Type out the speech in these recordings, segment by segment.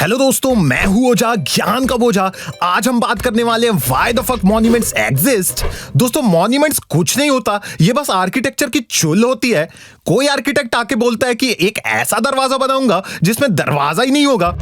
Hello दोस्तों, मैं हूं ओझा, ज्ञान का बोझा। आज हम बात करने वाले हैं why the fuck monuments exist. दोस्तों, मॉन्यूमेंट्स कुछ नहीं होता, ये बस आर्किटेक्चर की चुल होती है। कोई आर्किटेक्ट आके बोलता है कि एक ऐसा दरवाजा बनाऊंगा जिसमें दरवाजा ही नहीं होगा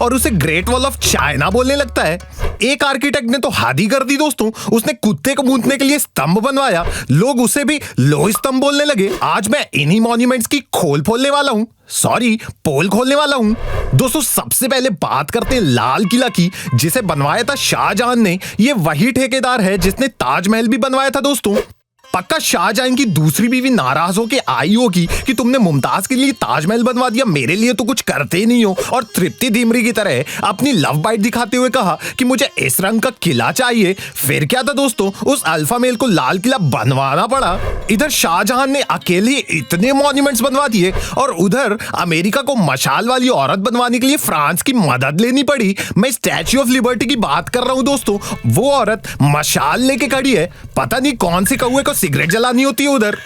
और उसे ग्रेट वॉल ऑफ चाइना बोलने लगता है। एक आर्किटेक्ट ने तो हद ही कर दी दोस्तों, उसने कुत्ते को मूतने के लिए स्तंभ बनवाया, लोग उसे भी लोह स्तंभ बोलने लगे। आज मैं इन्हीं मॉन्यूमेंट्स की खोल खोलने वाला हूं, सॉरी पोल खोलने वाला हूं। दोस्तों, सबसे पहले बात करते हैं लाल किला की, जिसे बनवाया था शाहजहां ने। ये वही ठेकेदार है जिसने ताजमहल भी बनवाया था दोस्तों। पक्का शाहजहां की दूसरी बीवी नाराज होके आई होगी कि तुमने मुमताज के लिए ताजमहल बनवा दिया, मेरे लिए तो कुछ करते ही नहीं हो। और तृप्ति धीमरी की तरह अपनी लव बाइट दिखाते हुए कहा कि मुझे इस रंग का किला चाहिए। फिर क्या था दोस्तों, उस अल्फा मेल को लाल किला बनवाना पड़ा। इधर शाहजहां ने अकेले इतने मॉन्यूमेंट्स बनवा दिए और उधर अमेरिका को मशाल वाली औरत बनवाने के लिए फ्रांस की मदद लेनी पड़ी। मैं स्टैच्यू ऑफ लिबर्टी की बात कर रहा हूं दोस्तों। वो औरत मशाल लेके खड़ी है, पता नहीं कौन से कौवे को सिगरेट जलानी होती है उधर।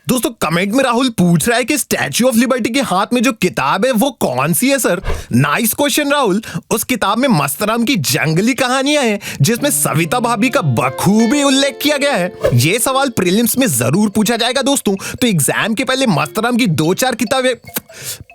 दोस्तों, कमेंट में राहुल पूछ रहा है कि स्टैच्यू ऑफ लिबर्टी के हाथ में जो किताब है वो कौन सी है सर। Nice question Rahul. उस किताब में मस्तराम की जंगली कहानियां हैं जिसमें सविता भाभी का बखूबी उल्लेख किया गया है। ये सवाल प्रीलिम्स में जरूर पूछा जाएगा दोस्तों, तो एग्जाम के पहले मस्तराम की 2-4 किताबें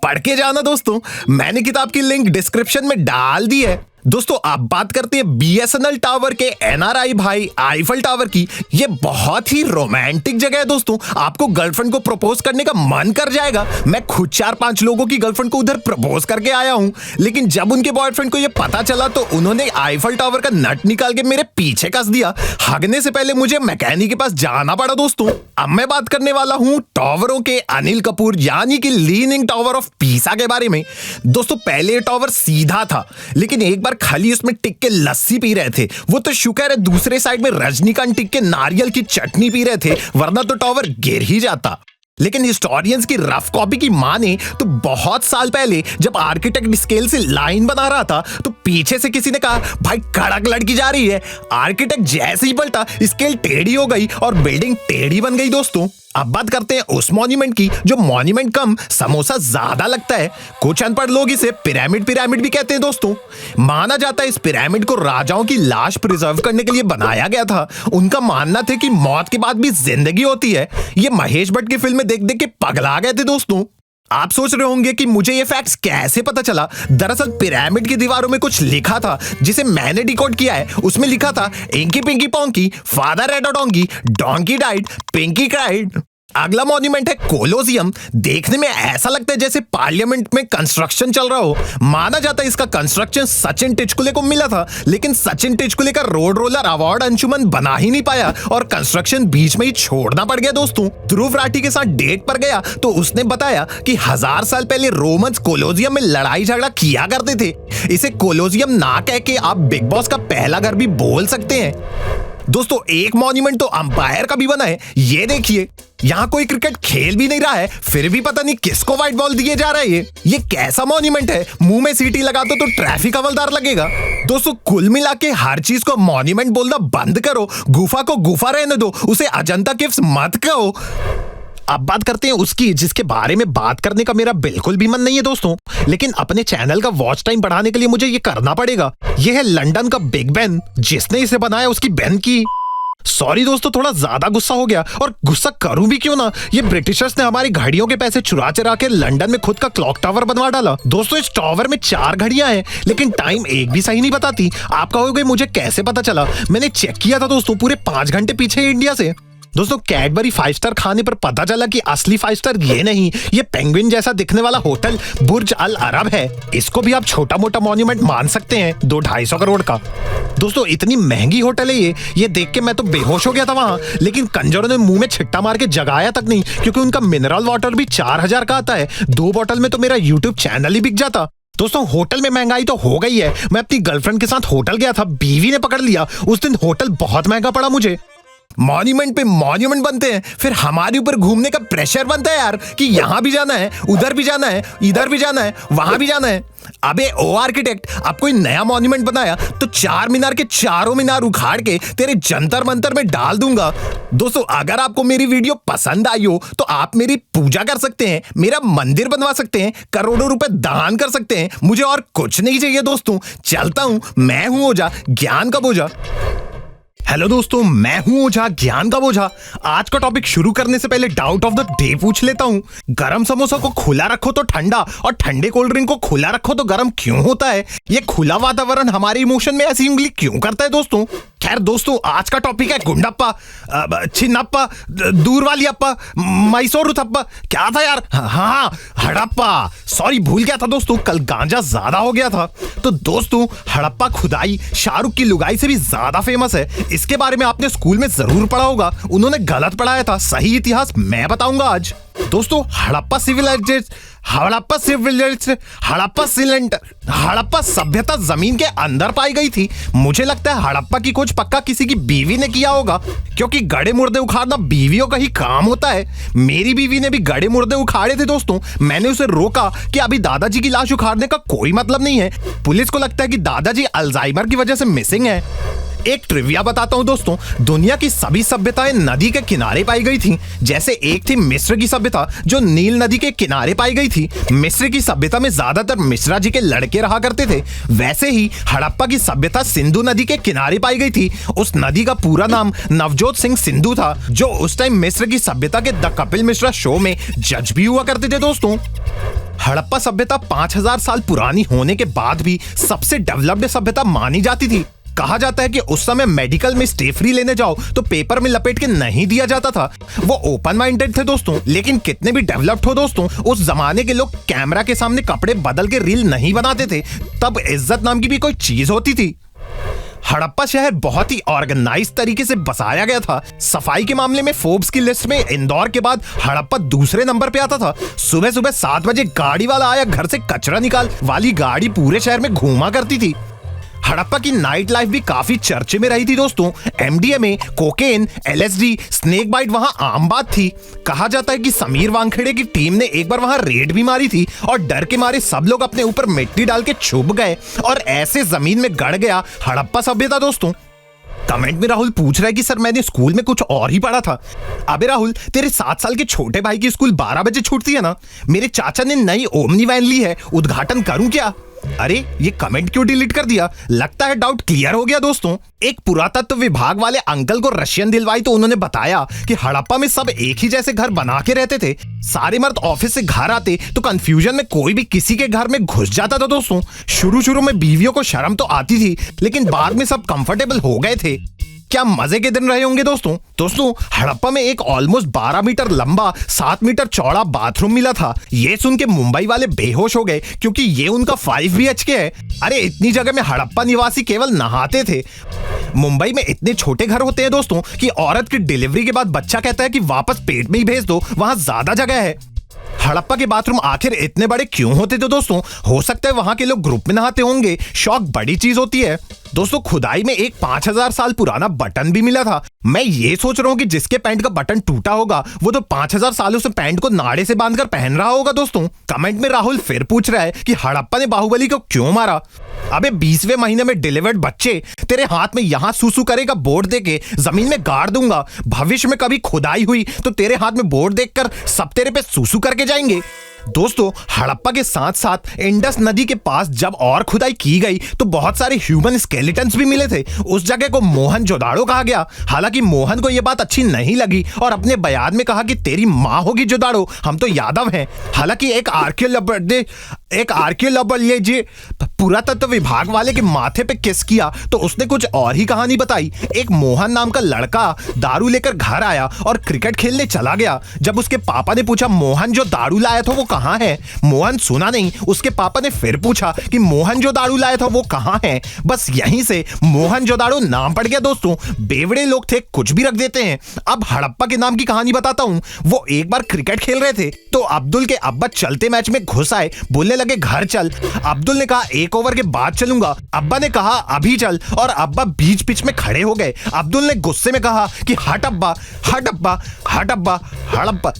पढ़ के जाना दोस्तों। मैंने किताब की लिंक डिस्क्रिप्शन में डाल दी है। दोस्तों, अब बात करते हैं बीएसएनएल टावर के एनआरआई भाई आईफल टावर की। ये बहुत ही रोमांटिक जगह है दोस्तों, आपको गर्लफ्रेंड को प्रपोज करने का मन कर जाएगा। मैं खुद 4-5 लोगों की गर्लफ्रेंड को उधर प्रपोज करके आया हूं, लेकिन जब उनके बॉयफ्रेंड को ये पता चला तो उन्होंने आईफल टावर का नट निकाल के मेरे पीछे कस दिया। हगने से पहले मुझे मैकेनिक के पास जाना पड़ा दोस्तों। अब मैं बात करने वाला हूं टावरों के अनिल कपूर यानी कि लीनिंग टावर ऑफ पीसा के बारे में। दोस्तों, पहले टावर सीधा था, लेकिन एक बार खाली उसमें टिक के लस्सी पी रहे थे, वो तो शुक्र है दूसरे साइड में रजनीकांत टिक के नारियल की चटनी पी रहे थे, वरना तो टावर गिर ही जाता। लेकिन हिस्टोरियंस की रफ कॉपी की माने तो बहुत साल पहले जब आर्किटेक्ट स्केल से लाइन बना रहा था तो पीछे से किसी ने कहा, भाई कड़क लड़की जा रही है। आर्किटेक्ट जैसे ही पलटा, स्केल टेढ़ी हो गई और बिल्डिंग टेढ़ी बन गई दोस्तों। अब बात करते हैं उस मॉन्यूमेंट की जो मॉन्यूमेंट कम समोसा ज्यादा लगता है। कुछ अनपढ़ लोग इसे पिरामिड भी कहते हैं दोस्तों। माना जाता है इस पिरामिड को राजाओं की लाश प्रिजर्व करने के लिए बनाया गया था। उनका मानना था कि मौत के बाद भी जिंदगी होती है। ये महेश भट्ट की फिल्म देख देख के पगला गए थे दोस्तों। आप सोच रहे होंगे कि मुझे ये फैक्ट्स कैसे पता चला। दरअसल पिरामिड की दीवारों में कुछ लिखा था जिसे मैंने डिकोड किया है। उसमें लिखा था, inky pinky ponky, father red donkey, donkey died, pinky cried. अगला मॉन्यूमेंट है कोलोसियम। देखने में ऐसा लगता है जैसे पार्लियामेंट में कंस्ट्रक्शन चल रहा हो। माना जाता है इसका कंस्ट्रक्शन सचिन टिचकुले को मिला था, लेकिन सचिन टिचकुले का रोड रोलर अवार्ड अंशुमन बना ही नहीं पाया और कंस्ट्रक्शन बीच में ही छोड़ना पड़ गया दोस्तों। ध्रुव राठी के साथ डेट पर गया तो उसने बताया कि 1000 साल पहले रोमन्स कोलोसियम में लड़ाई झगड़ा किया करते थे। इसे कोलोसियम ना कह के आप बिग बॉस का पहला घर भी बोल सकते हैं दोस्तों। एक मॉन्यूमेंट तो अंपायर का भी बना है, ये देखिए। यहाँ कोई क्रिकेट खेल भी नहीं रहा है, फिर भी पता नहीं किसको व्हाइट बॉल दिए जा रहा है। ये कैसा मॉन्यूमेंट है, मुंह में सीटी लगा दो तो ट्रैफिक हवलदार लगेगा। दोस्तों, कुल मिला के हर चीज को मॉन्यूमेंट बोलना बंद करो, गुफा को गुफा रहने दो, उसे अजंता केव्स मत कहो। अब बात करते हैं उसकी जिसके बारे में बात करने का मेरा बिल्कुल भी मन नहीं है दोस्तों, लेकिन अपने चैनल का वॉच टाइम बढ़ाने के लिए मुझे ये करना पड़ेगा। यह है लंदन का बिग बेन। जिसने इसे बनाया उसकी बहन की, सॉरी दोस्तों, थोड़ा ज्यादा गुस्सा हो गया। और गुस्सा करूं भी क्यों ना, ये ब्रिटिशर्स ने हमारी घड़ियों के पैसे चुरा चुरा के लंदन में खुद का क्लॉक टावर बनवा डाला। दोस्तों, इस टावर में 4 घड़ियां हैं, लेकिन टाइम एक भी सही नहीं बताती। आप कहोगे मुझे कैसे पता चला? मैंने चेक किया था दोस्तों, पूरे 5 घंटे पीछे है इंडिया से। दोस्तों, कैडबरी 5 स्टार खाने पर पता चला कि असली 5 स्टार ये नहीं, ये पेंगुइन जैसा दिखने वाला होटल बुर्ज अल अरब है। इसको भी आप छोटा मोटा मॉन्यूमेंट मान सकते हैं, 200-250 करोड़ का। दोस्तों, इतनी महंगी होटल है ये देख के मैं तो बेहोश हो गया था वहां, लेकिन कंजरों ने मुंह में छिट्टा मार के जगाया तक नहीं, क्योंकि उनका मिनरल वाटर भी 4000 का आता है। 2 बोतल में तो मेरा यूट्यूब चैनल ही बिक जाता। दोस्तों, होटल में महंगाई तो हो गई है। मैं अपनी गर्लफ्रेंड के साथ होटल गया था, बीवी ने पकड़ लिया। उस दिन होटल बहुत महंगा पड़ा मुझे। मॉन्यूमेंट पे मॉन्यूमेंट बनते हैं, फिर हमारे ऊपर घूमने का प्रेशर बनता है यार कि यहां भी जाना है, उधर भी जाना है, इधर भी जाना है, वहां भी जाना है। अबे ओ आर्किटेक्ट, अब कोई नया मॉन्यूमेंट बनाया तो चार मीनार के चारों मीनार उखाड़ के तेरे जंतर मंतर में डाल दूंगा। दोस्तों, अगर आपको मेरी वीडियो पसंद आई हो तो आप मेरी पूजा कर सकते हैं, मेरा मंदिर बनवा सकते हैं, करोड़ों रुपए दान कर सकते हैं। मुझे और कुछ नहीं चाहिए दोस्तों। चलता हूं, मैं हूं ओझा, ज्ञान का बोझा। हेलो दोस्तों, मैं हूं ओझा, ज्ञान का बोझा। आज का टॉपिक शुरू करने से पहले डाउट ऑफ द डे पूछ लेता हूं। गरम समोसा को खुला रखो तो ठंडा, और ठंडे कोल्ड ड्रिंक को खुला रखो तो गरम क्यों होता है? ये खुला वातावरण हमारे इमोशन में ऐसी उंगली क्यों करता है दोस्तों? खैर दोस्तों, आज का टॉपिक है गुंडप्पा, छिन्नप्पा, दूर वाली अप्पा, मैसूर उथप्पा। क्या था यार? हाँ, हड़प्पा। सॉरी, भूल गया था दोस्तों, कल गांजा ज्यादा हो गया था। तो दोस्तों, हड़प्पा खुदाई शाहरुख की लुगाई से भी ज्यादा फेमस है। इसके बारे में आपने स्कूल में जरूर पढ़ा होगा। उन्होंने गलत पढ़ाया था, सही इतिहास मैं बताऊंगा आज। दोस्तों, हड़प्पा सभ्यता जमीन के अंदर पाई गई थी। मुझे लगता है हड़प्पा की खोज पक्का किसी की बीवी ने किया होगा, क्योंकि गड़े मुर्दे उखाड़ना बीवियों का ही काम होता है। मेरी बीवी ने भी गड़े मुर्दे उखाड़े थे दोस्तों। मैंने उसे रोका कि अभी दादाजी की लाश उखाड़ने का कोई मतलब नहीं है। पुलिस को लगता है कि दादाजी अल्जाइमर की वजह से मिसिंग है। एक ट्रिविया बताता हूं दोस्तों, दुनिया की सभी सभ्यताएं नदी के किनारे पाई गई थी। जैसे एक थी मिस्र की सभ्यता, जो नील नदी के किनारे पाई गई थी। मिस्र की सभ्यता में ज्यादातर मिश्रा जी के लड़के रहा करते थे। वैसे ही हड़प्पा की सभ्यता सिंधु नदी के किनारे पाई गई थी। उस नदी का पूरा नाम नवजोत सिंह सिंधु था, जो उस टाइम मिस्र की सभ्यता के द कपिल मिश्रा शो में जज भी हुआ करते थे दोस्तों। हड़प्पा सभ्यता 5000 साल पुरानी होने के बाद भी सबसे डेवलप्ड सभ्यता मानी जाती थी। कहा जाता है कि उस समय मेडिकल में स्टे फ्री लेने जाओ तो पेपर में लपेट के नहीं दिया जाता था। वो ओपन माइंडेड थे दोस्तों। लेकिन कितने भी डेवलप्ड हो दोस्तों, उस जमाने के लोग कैमरा के सामने कपड़े बदल के रील नहीं बनाते थे। तब इज्जत नाम की भी कोई चीज होती थी। हड़प्पा शहर बहुत ही ऑर्गेनाइज तरीके से बसाया गया था। सफाई के मामले में फोर्ब्स की लिस्ट में इंदौर के बाद हड़प्पा दूसरे नंबर पे आता था। सुबह सुबह 7 बजे गाड़ी वाला आया, घर से कचरा निकाल वाली गाड़ी पूरे शहर में घूमा करती थी। हड़प्पा की नाइट लाइफ भी काफी चर्चे में रही थी दोस्तों। MDMA, cocaine, LSD, snake bite वहां आम बात थी। कहा जाता है कि समीर वानखेड़े की टीम ने एक बार वहां रेड भी मारी थी, और डर के मारे सब लोग अपने ऊपर मिट्टी डाल के छुप गए, और ऐसे जमीन में गड़ गया हड़प्पा सभ्यता दोस्तों। कमेंट में राहुल पूछ रहा है कि सर मैंने स्कूल में कुछ और ही पढ़ा था। अबे राहुल, तेरे 7 साल के छोटे भाई की स्कूल 12 बजे छूटती है ना। मेरे चाचा ने नई ओमनी वैन ली है, उद्घाटन करूं क्या? अरे, ये कमेंट क्यों डिलीट कर दिया? लगता है डाउट क्लियर हो गया दोस्तों। एक पुरातत्व विभाग वाले अंकल को रशियन दिलवाई तो उन्होंने बताया कि हड़प्पा में सब एक ही जैसे घर बना के रहते थे। सारे मर्द ऑफिस से घर आते तो कंफ्यूजन में कोई भी किसी के घर में घुस जाता था दोस्तों। शुरू में बीवियों को शर्म तो आती थी, लेकिन बाद में सब कंफर्टेबल हो गए थे। क्या मजे के दिन रहे होंगे दोस्तों। हड़प्पा में एक ऑलमोस्ट 12 मीटर लंबा 7 मीटर चौड़ा बाथरूम मिला था। ये सुन के मुंबई वाले बेहोश हो गए, क्योंकि ये उनका 5 BHK है। अरे, इतनी जगह में हड़प्पा निवासी केवल नहाते थे। मुंबई में इतने छोटे घर होते हैं दोस्तों कि औरत की डिलीवरी के बाद बच्चा कहता है कि वापस पेट में ही भेज दो, वहां ज्यादा जगह है। हड़प्पा के बाथरूम आखिर इतने बड़े क्यों होते थे दोस्तों? हो सकता है वहां के लोग ग्रुप में नहाते होंगे। शौक बड़ी चीज होती है दोस्तों। खुदाई में एक 5000 साल पुराना बटन भी मिला था। मैं ये सोच रहा हूँ कि जिसके पैंट का बटन टूटा होगा वो तो 5000 सालों से पैंट को नाड़े से बांधकर पहन रहा होगा दोस्तों। कमेंट में राहुल फिर पूछ रहा है कि हड़प्पा ने बाहुबली को क्यों मारा? अबे, 20वें महीने में डिलीवर्ड बच्चे तेरे हाथ में यहां सूसू करेगा बोर्ड देके जमीन में गाड़ दूंगा। भविष्य में कभी खुदाई हुई तो तेरे हाथ में बोर्ड देखकर सब तेरे पे सूसू करके जाएंगे। दोस्तों, हड़प्पा के साथ साथ इंडस नदी के पास जब और खुदाई की गई तो बहुत सारे ह्यूमन स्केलेटन्स भी मिले थे। उस जगह को मोहनजोदाड़ो कहा गया। हालांकि मोहन को यह बात अच्छी नहीं लगी और अपने बयान में कहा कि तेरी मां होगी जोदाड़ो, हम तो यादव हैं। हालांकि एक आर्कियोलॉजी पुरातत्व विभाग वाले के माथे पे किस किया तो उसने कुछ और ही कहानी बताई। एक मोहन नाम का लड़का दारू लेकर घर आया और क्रिकेट खेलने चला गया। जब उसके पापा ने पूछा मोहन जो दारू लाया था वो कहां है, मोहन सुना नहीं। उसके पापा ने फिर पूछा कि मोहन जो दारू लाया था वो कहां है। बस यहीं से मोहनजोदाड़ो नाम पड़ गया दोस्तों। बेवड़े लोग थे, कुछ भी रख देते हैं। अब हड़प्पा के नाम की कहानी बताता हूं। वो एक बार क्रिकेट खेल रहे थे तो अब्दुल के अब्बा चलते मैच में घुस आए। बोलने बोलने लगे घर चल। अब्दुल ने कहा 1 ओवर के बाद चलूंगा। अब्बा ने कहा अभी चल, और अब्बा बीच पिच में खड़े हो गए। अब्दुल ने गुस्से में कहा कि हट अब्बा, हट अब्बा, हट अब्बा, हट अब्बा।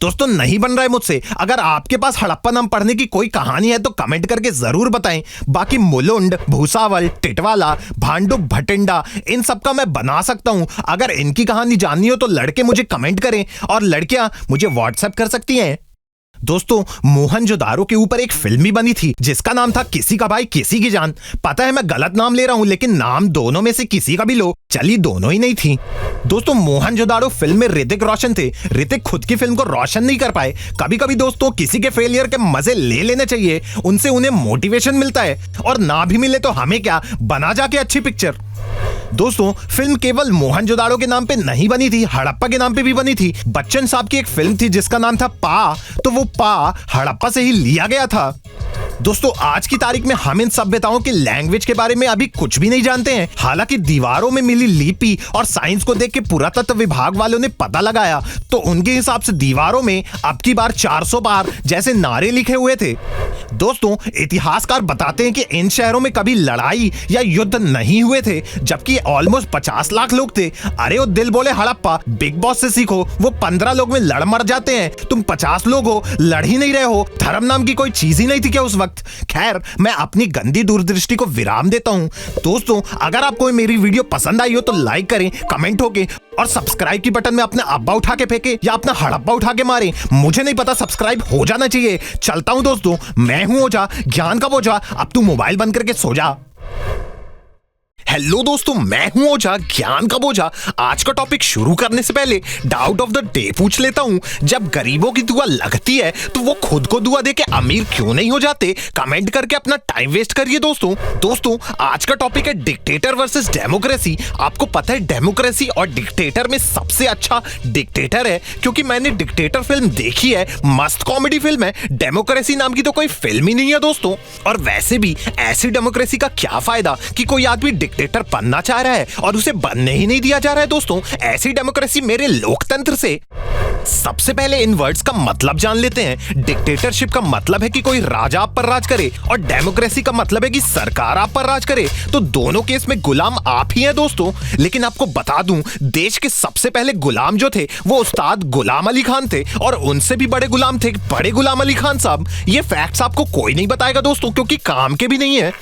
दोस्तों नहीं बन रहा है मुझसे। अगर आपके पास हड़प्पा नाम पढ़ने की कोई कहानी है तो कमेंट करके जरूर बताएं। बाकी मुलुंड, भूसावल, टिटवाला, भांडुप, भटिंडा, इन सब का मैं बना सकता हूं। अगर इनकी कहानी जाननी हो तो लड़के मुझे कमेंट करें और लड़कियां मुझे व्हाट्सएप कर सकती हैं। दोस्तों मोहनजोदारो के ऊपर एक फिल्म भी बनी थी जिसका नाम था किसी का भाई किसी की जान। पता है मैं गलत नाम ले रहा हूं, लेकिन नाम दोनों में से किसी का भी लो, चली दोनों ही नहीं थी। दोस्तों मोहनजोदारो फिल्म में ऋतिक रोशन थे। ऋतिक खुद की फिल्म को रोशन नहीं कर पाए। कभी कभी दोस्तों किसी के फेलियर के मजे ले लेने चाहिए, उनसे उन्हें मोटिवेशन मिलता है, और ना भी मिले तो हमें क्या, बना जाके अच्छी पिक्चर। दोस्तों फिल्म केवल मोहनजोदाड़ो के नाम पे नहीं बनी थी, हड़प्पा के नाम पे भी बनी थी। बच्चन साहब की एक फिल्म थी जिसका नाम था पा, तो वो पा हड़प्पा से ही लिया गया था। दोस्तों आज की तारीख में हम इन सभ्यताओं की लैंग्वेज के बारे में अभी कुछ भी नहीं जानते हैं। हालांकि दीवारों में मिली लिपि और साइंस को देख के पुरातत्व विभाग वालों ने पता लगाया, तो उनके हिसाब से दीवारों में अब की बार 400 बार जैसे नारे लिखे हुए थे। दोस्तों इतिहासकार बताते हैं कि इन शहरों में कभी लड़ाई या युद्ध नहीं हुए थे, जबकि ऑलमोस्ट 50 लाख लोग थे। अरे वो दिल बोले हड़प्पा, बिग बॉस से सीखो, वो 15 लोग में लड़ मर जाते हैं, तुम 50 लोग हो, लड़ ही नहीं रहे हो। धर्म नाम की कोई चीज ही नहीं थी क्या उस वक्त? खैर मैं अपनी गंदी दूरदृष्टि को विराम देता हूं। दोस्तों अगर आपको मेरी वीडियो पसंद आई हो तो लाइक करें, कमेंट होके, और सब्सक्राइब की बटन में अपने अब्बा उठा के फेंके या अपना हड़प्पा उठा के मारे, मुझे नहीं पता, सब्सक्राइब हो जाना चाहिए। चलता हूं दोस्तों, मैं हूं ओझा, ज्ञान का बोझा। अब तू मोबाइल बंद करके सो जा। हेलो दोस्तों, मैं हूं ओझा, ज्ञान का बोझा। आज का टॉपिक शुरू करने से पहले डाउट ऑफ द डे पूछ लेता हूं। जब गरीबों की दुआ लगती है तो वो खुद को दुआ देके अमीर क्यों नहीं हो जाते? कमेंट करके अपना टाइम वेस्ट करिए दोस्तों आज का टॉपिक है डिक्टेटर वर्सेस डेमोक्रेसी। आपको पता है डेमोक्रेसी और डिक्टेटर में सबसे अच्छा डिक्टेटर है, क्योंकि मैंने डिक्टेटर फिल्म देखी है, मस्त कॉमेडी फिल्म है। डेमोक्रेसी नाम की तो कोई फिल्म ही नहीं है दोस्तों। और वैसे भी ऐसी डेमोक्रेसी का क्या फायदा कि कोई आदमी डिक्टेटर बनना चाह रहा है और उसे बनने ही नहीं दिया जा रहा है। दोस्तों ऐसी डेमोक्रेसी मेरे लोकतंत्र से। सबसे पहले इन वर्ड्स का मतलब जान लेते हैं। डिक्टेटरशिप का मतलब है कि कोई राजा आप पर राज करे, और डेमोक्रेसी का मतलब है कि सरकार आप पर राज करे। तो दोनों केस में गुलाम आप ही हैं दोस्तों। लेकिन आपको बता दूं, देश के सबसे पहले गुलाम जो थे वो उस्ताद गुलाम अली खान थे, और उनसे भी बड़े गुलाम थे बड़े गुलाम अली खान साहब। ये फैक्ट्स आपको कोई नहीं बताएगा दोस्तों, क्योंकि काम के भी नहीं है।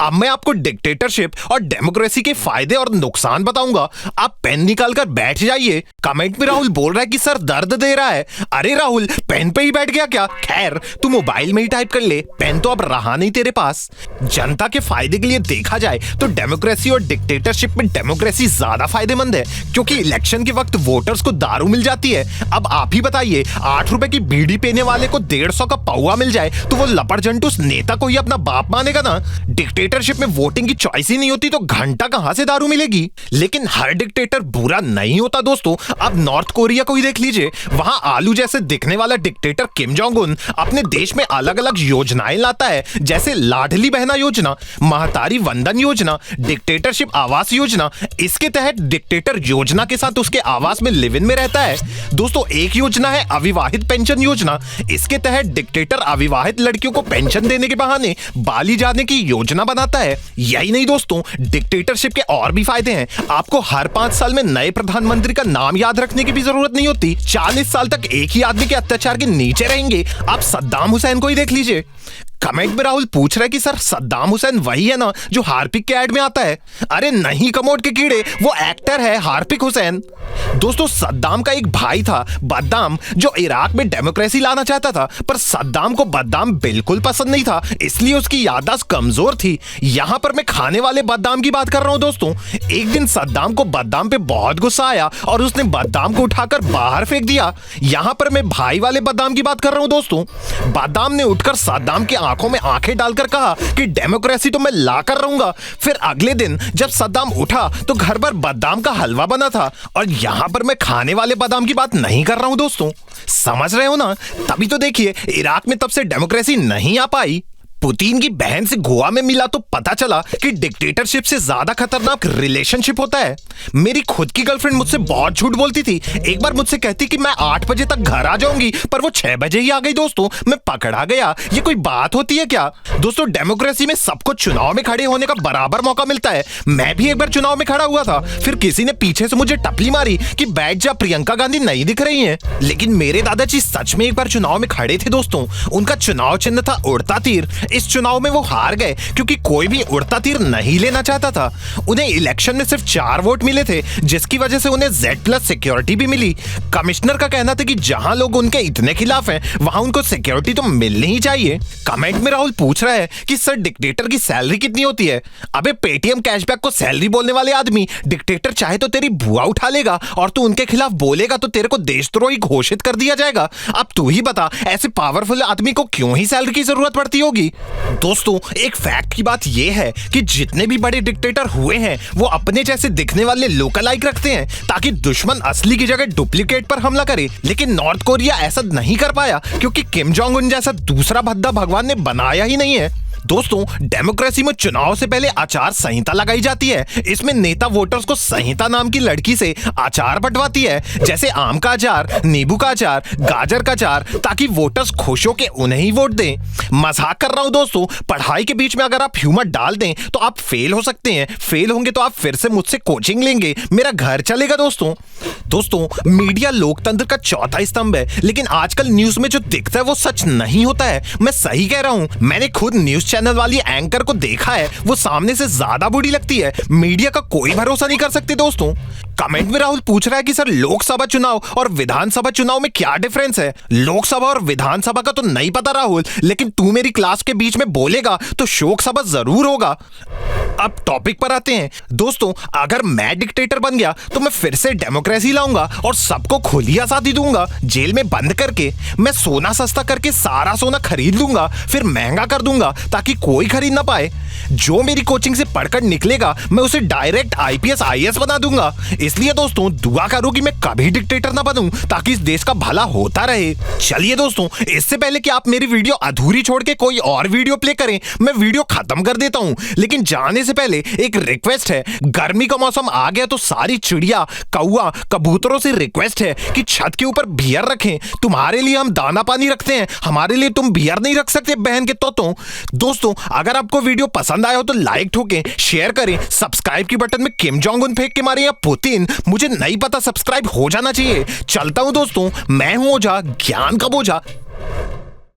अब मैं आपको डिक्टेटरशिप और डेमोक्रेसी के फायदे और नुकसान बताऊंगा। आप पेन निकाल कर बैठ जाइए। कमेंट में राहुल बोल रहा है कि सर दर्द दे रहा है। अरे राहुल, पेन पे ही बैठ गया क्या? खैर तू मोबाइल में ही टाइप कर ले, पेन तो अब रहा नहीं तेरे पास। जनता के फायदे के लिए देखा जाए तो डेमोक्रेसी और डिक्टेटरशिप में डेमोक्रेसी ज्यादा फायदेमंद है, क्योंकि इलेक्शन के वक्त वोटर्स को दारू मिल जाती है। अब आप ही बताइए, 8 रुपए की बीड़ी पीने वाले को 150 का पौवा मिल जाए तो वो लपड़जंटू उस नेता को ही अपना बाप मानेगा ना। डिक्टेटरशिप में वोटिंग की चॉइस ही नहीं होती तो घंटा कहां से दारू मिलेगी? लेकिन हर डिक्टेटर बुरा नहीं होता दोस्तों। अब नॉर्थ कोरिया को ही देख लीजिए, वहां आलू जैसे दिखने वाला डिक्टेटर किम जोंग उन अपने देश में अलग अलग योजनाएं लाता है, जैसे लाडली बहना योजना, महतारी वंदन योजना, डिक्टेटरशिप आवास योजना। इसके तहत डिक्टेटर योजना के साथ उसके आवास में लिव इन में रहता है। दोस्तों एक योजना है अविवाहित पेंशन योजना। इसके तहत डिक्टेटर अविवाहित लड़कियों को पेंशन देने के बहाने बाली जाने की योजना बनाता है। यही नहीं दोस्तों, डिक्टेटरशिप के और भी फायदे हैं। आपको हर 5 साल में नए प्रधानमंत्री का नाम याद रखने की भी जरूरत नहीं होती। 40 साल तक एक ही आदमी के अत्याचार के नीचे रहेंगे। आप सद्दाम हुसैन को ही देख लीजिए। कमेंट में राहुल पूछ रहा है कि सर सद्दाम हुसैन वही है ना जो हार्पिक के ऐड में आता है? अरे नहीं कमोड के कीड़े, वो एक्टर है हार्पिक हुसैन। दोस्तों सद्दाम का एक भाई था बद्दाम, जो इराक में डेमोक्रेसी लाना चाहता था, पर सद्दाम को बद्दाम बिल्कुल पसंद नहीं था, इसलिए उसकी याददाश्त कमजोर थी। यहां पर मैं खाने वाले बद्दाम की बात कर रहा हूं दोस्तों। एक दिन सद्दाम को बद्दाम पे बहुत गुस्सा आया और उसने बद्दाम को उठाकर बाहर फेंक दिया। यहां पर मैं भाई वाले बद्दाम की बात कर रहा हूं दोस्तों। बद्दाम ने उठकर सद्दाम की आंखों में आंखें डालकर कहा कि डेमोक्रेसी तो मैं ला कर रहूंगा। फिर अगले दिन जब सद्दाम उठा तो घर पर बादाम का हलवा बना था। और यहां पर मैं खाने वाले बादाम की बात नहीं कर रहा हूं दोस्तों, समझ रहे हो ना? तभी तो देखिए इराक में तब से डेमोक्रेसी नहीं आ पाई। पुतिन की बहन से गोवा में मिला तो पता चला कि डिक्टेटरशिप से ज्यादा खतरनाक रिलेशनशिप होता है। मेरी खुद की गर्लफ्रेंड मुझसे बहुत झूठ बोलती थी। एक बार मुझसे कहती कि मैं 8 बजे तक घर आ जाऊंगी, पर वो 6 बजे ही आ गई। दोस्तों, मैं पकड़ा गया। ये कोई बात होती है क्या? दोस्तों, डेमोक्रेसी में सबको चुनाव में खड़े होने का बराबर मौका मिलता है। मैं भी एक बार चुनाव में खड़ा हुआ था, फिर किसी ने पीछे से मुझे टपली मारी कि बैठ जा, प्रियंका गांधी नहीं दिख रही है। लेकिन मेरे दादाजी सच में एक बार चुनाव में खड़े थे। दोस्तों, उनका चुनाव चिन्ह था उड़ता तीर। इस चुनाव में वो हार गए क्योंकि कोई भी उड़ता तीर नहीं लेना चाहता था। उन्हें इलेक्शन में सिर्फ 4 वोट मिले थे, जिसकी वजह से उन्हें Z+ सिक्योरिटी भी मिली। कमिश्नर का कहना था कि जहां लोग उनके इतने खिलाफ हैं, वहां उनको सिक्योरिटी तो मिलनी ही चाहिए। कमेंट में राहुल पूछ रहा है कि सर, डिक्टेटर की सैलरी कितनी होती है? अबे, पेटीएम कैशबैक को सैलरी बोलने वाले आदमी, डिक्टेटर चाहे तो तेरी बुआ उठा लेगा और तू उनके खिलाफ बोलेगा तो तेरे को देशद्रोही घोषित कर दिया जाएगा। अब तू ही बता, ऐसे पावरफुल आदमी को क्यों ही सैलरी की जरूरत पड़ती होगी? दोस्तों, एक फैक्ट की बात यह है कि जितने भी बड़े डिक्टेटर हुए हैं, वो अपने जैसे दिखने वाले लोकलाइक रखते हैं ताकि दुश्मन असली की जगह डुप्लीकेट पर हमला करे। लेकिन नॉर्थ कोरिया ऐसा नहीं कर पाया क्योंकि किम जोंग उन जैसा दूसरा भद्दा भगवान ने बनाया ही नहीं है। दोस्तों, डेमोक्रेसी में चुनाव से पहले आचार संहिता लगाई जाती है। इसमें नेता वोटर्स को संहिता नाम की लड़की से आचार बंटवाती है, जैसे आम का अचार, नींबू का अचार, गाजर का अचार, ताकि वोटर्स खुश होकर उन्हें ही वोट दें। मजाक कर रहा हूं दोस्तों। पढ़ाई के बीच में अगर आप ह्यूमर डाल दें तो आप फेल हो सकते हैं। फेल होंगे तो आप फिर से मुझसे कोचिंग लेंगे, मेरा घर चलेगा। दोस्तों, मीडिया लोकतंत्र का चौथा स्तंभ है, लेकिन आजकल न्यूज में जो दिखता है वो सच नहीं होता है। मैं सही कह रहा हूं। मैंने खुद न्यूज चैनल वाली एंकर को देखा है, वो सामने से ज्यादा बुरी लगती है। मीडिया का कोई भरोसा नहीं कर सकते। दोस्तों, कमेंट में राहुल पूछ रहा है कि सर, लोकसभा चुनाव और विधानसभा चुनाव में क्या डिफरेंस है? लोकसभा और विधानसभा का तो नहीं पता राहुल, लेकिन तू मेरी क्लास के बीच में बोलेगा तो शोक सभा जरूर होगा। अब टॉपिक पर आते हैं। दोस्तों, अगर मैं डिक्टेटर बन गया तो मैं फिर से डेमोक्रेसी लाऊंगा और सबको खुली आजादी दूंगा। जेल में बंद करके मैं सोना सस्ता करके सारा सोना खरीद लूंगा, फिर महंगा कर दूंगा ताकि कोई खरीद ना पाए। जो मेरी कोचिंग से पढ़कर निकलेगा, मैं उसे डायरेक्ट IPS IAS बना दूंगा। इसलिए दोस्तों, दुआ करो कि मैं कभी डिक्टेटर ना बनूं ताकि इस देश का भला होता रहे। चलिए दोस्तों, इससे पहले कि आप मेरी वीडियो अधूरी छोड़ के कोई और वीडियो प्ले करें, मैं वीडियो खत्म कर देता हूं। लेकिन जाने से पहले एक रिक्वेस्ट है। गर्मी का मौसम आ गया तो सारी चिड़िया, कौआ, कबूतरों से रिक्वेस्ट है कि छत के ऊपर बियर रखें। तुम्हारे लिए हम दाना पानी रखते हैं, हमारे लिए तुम बियर नहीं रख सकते, बहन के तोतों। दोस्तों, अगर आपको वीडियो पसंद आया हो तो लाइक ठोकें, शेयर करें, सब्सक्राइब की बटन में किम जोंग उन फेंक के मारे या पुतिन, मुझे नहीं पता, सब्सक्राइब हो जाना चाहिए। चलता हूं दोस्तों, मैं हूं ओझा, ज्ञान का बोझा।